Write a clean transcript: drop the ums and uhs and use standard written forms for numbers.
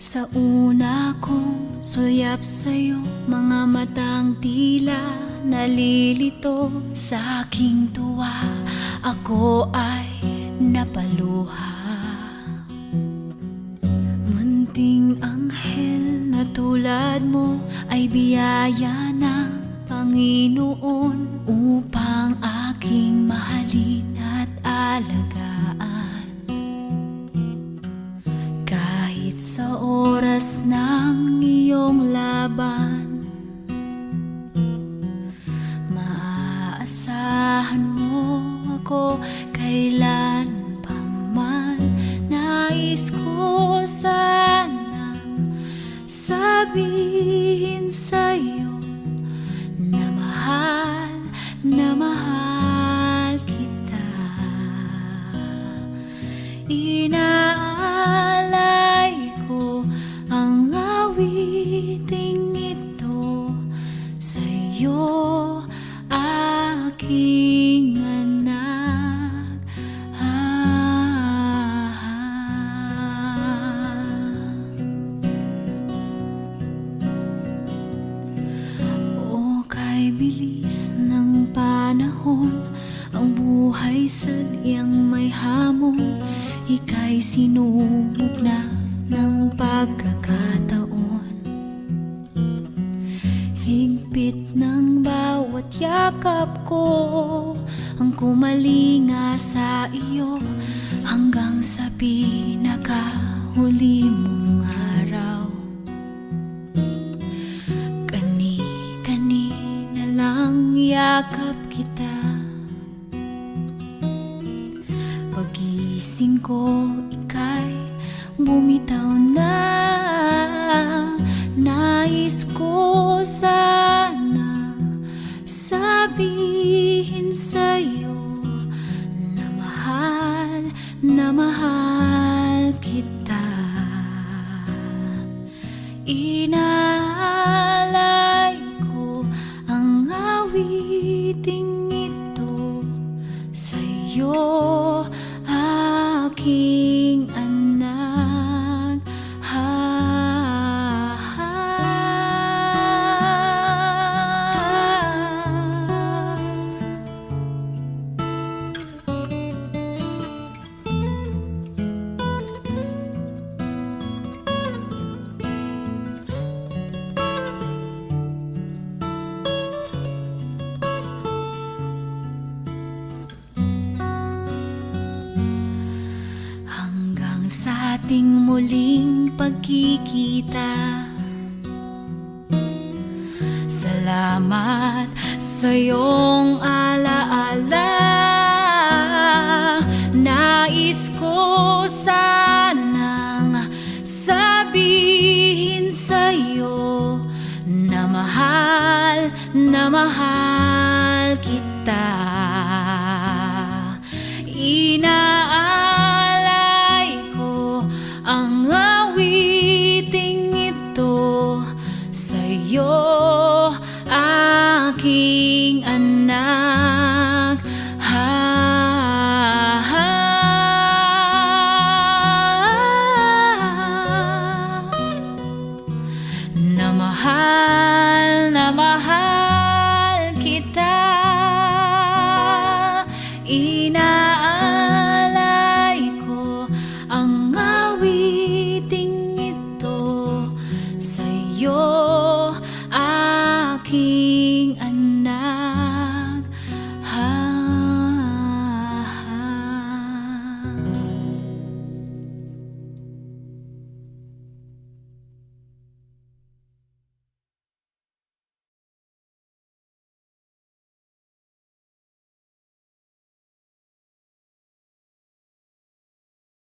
Sa una kong sulyap sa'yo, mga matang tila nalilito sa aking tuwa. Ako ay napaluha. Munting anghel na tulad mo ay biyaya ng Panginoon upang aking mahalin at alagaan. Kahit sa oras ng iyong laban, maaasahan mo ako kailan pa man. Nais ko sanang sabihin sa'yo na mahal kita. Inaalay ko ang awiting ito sa'yo, aking anak. O kay bilis ng panahon, ang buhay sadyang may hamon. Ika'y sinubok na ng pagkakataon. Higpit ng bawat yakap ko ang kumalinga sa iyo, hanggang sa pinakahuli mong araw. Kani-kani na lang yakap kita. Pagising ko, ika'y bumitaw na. Nais ko sana sabihin sa'yo na mahal kita. Inaalay ko ang awiting ito sa'yo, aking anak. Hanggang sa ating muling pagkikita, salamat sa iyong alaala. Nais ko sanang sabihin sa'yo na mahal kita. Inaalay ko ang awiting ito sa'yo, aking anak. Na mahal kita. Inaalay ko ang awiting ito sa'yo, aking anak.